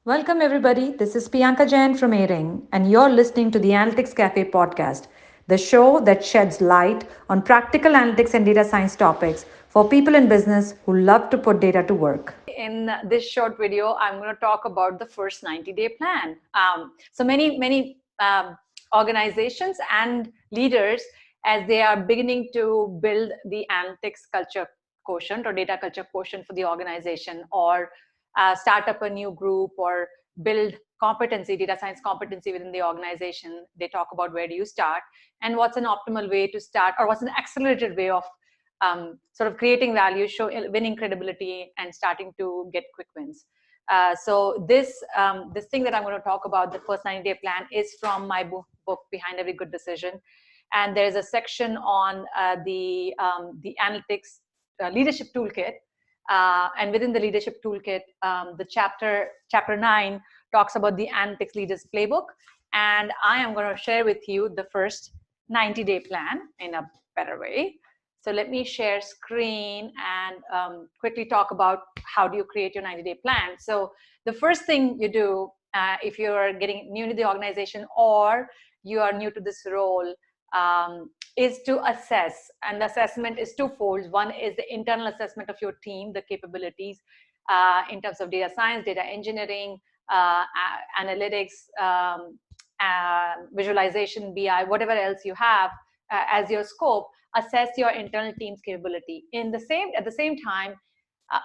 Welcome, everybody. This is Priyanka Jain from A-Ring, and you're listening to the Analytics Cafe podcast, the show that sheds light on practical analytics and data science topics for people in business who love to put data to work. In this short video, I'm going to talk about the first 90-day plan. So many organizations and leaders, as they are beginning to build the analytics culture quotient or data culture quotient for the organization, or start up a new group, or build competency, data science competency within the organization, they talk about where do you start and what's an optimal way to start, or what's an accelerated way of sort of creating value, winning credibility, and starting to get quick wins. So this thing that I'm going to talk about, the first 90-day plan, is from my book Behind Every Good Decision, and there's a section on the analytics leadership toolkit. And within the leadership toolkit, the chapter 9 talks about the analytics leaders playbook, and I am going to share with you the first 90-day plan in a better way. So let me share screen and quickly talk about how do you create your 90-day plan. So the first thing you do, if you're getting new to the organization or you are new to this role, is to assess. And the assessment is twofold. One is the internal assessment of your team, the capabilities in terms of data science, data engineering, analytics, visualization, BI, whatever else you have as your scope. Assess your internal team's capability. At the same time,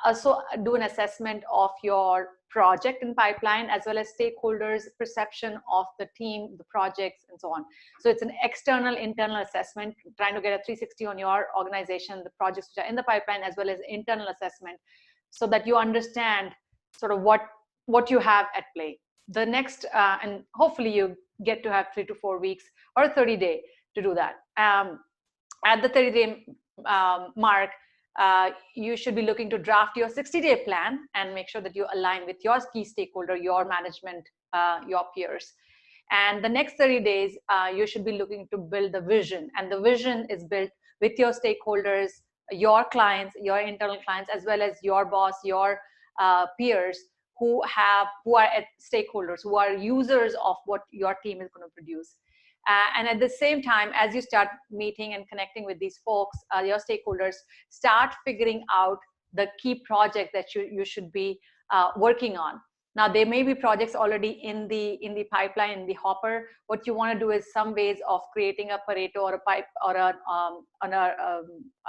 also do an assessment of your project and pipeline, as well as stakeholders' perception of the team, the projects, and so on. So it's an external, internal assessment, trying to get a 360 on your organization, the projects which are in the pipeline, as well as internal assessment, so that you understand sort of what you have at play. The next, and hopefully you get to have 3 to 4 weeks or a 30-day to do that. At the 30-day mark, you should be looking to draft your 60-day plan and make sure that you align with your key stakeholder, your management, your peers. And the next 30 days, you should be looking to build the vision. And the vision is built with your stakeholders, your clients, your internal clients, as well as your boss, your peers, who are stakeholders, who are users of what your team is going to produce. And at the same time, as you start meeting and connecting with these folks, your stakeholders, start figuring out the key project that you should be working on. Now, there may be projects already in the pipeline, in the hopper. What you want to do is some ways of creating a Pareto or a pipe, or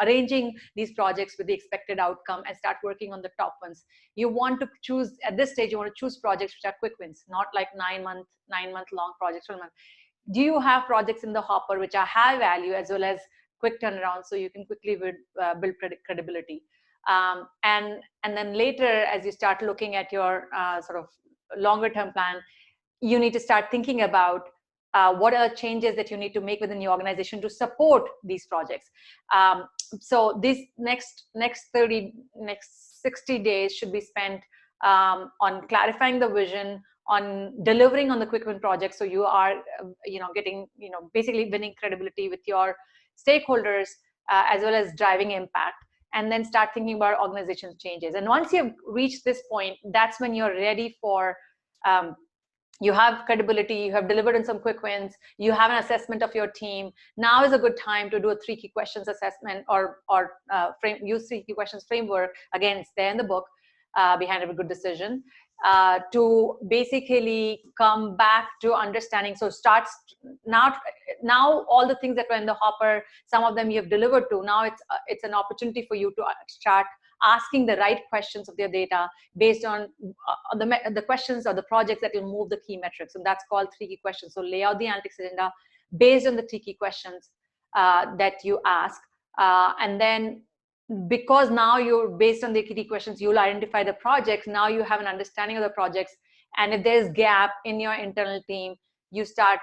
arranging these projects with the expected outcome and start working on the top ones. You want to choose, at this stage, you want to choose projects which are quick wins, not like 9-month long projects, 12 months. Do you have projects in the hopper which are high value as well as quick turnaround, so you can quickly build credibility? And then later, as you start looking at your sort of longer term plan, you need to start thinking about what are changes that you need to make within your organization to support these projects. So these next 60 days should be spent on clarifying the vision, on delivering on the quick win project, so you are getting basically winning credibility with your stakeholders, as well as driving impact, and then start thinking about organizational changes. And once you've reached this point, that's when you're ready for you have credibility, you have delivered on some quick wins, you have an assessment of your team. Now is a good time to do a 3 key questions assessment, or use 3 key questions framework. Again, it's there in the book, Behind Every Good Decision, to basically come back to understanding. So starts now all the things that were in the hopper, some of them you have delivered to. Now it's an opportunity for you to start asking the right questions of their data based on the questions or the projects that will move the key metrics. And that's called 3 key questions. So lay out the analytics agenda based on the 3 key questions that you ask. And then, because now you're based on the key questions, you'll identify the projects. Now you have an understanding of the projects. And if there's gap in your internal team, you start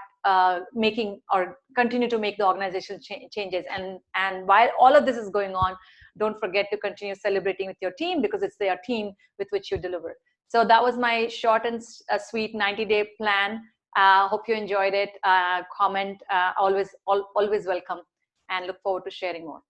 making or continue to make the organizational changes. And while all of this is going on, don't forget to continue celebrating with your team, because it's their team with which you deliver. So that was my short and sweet 90-day plan. Hope you enjoyed it. Comment, always welcome, and look forward to sharing more.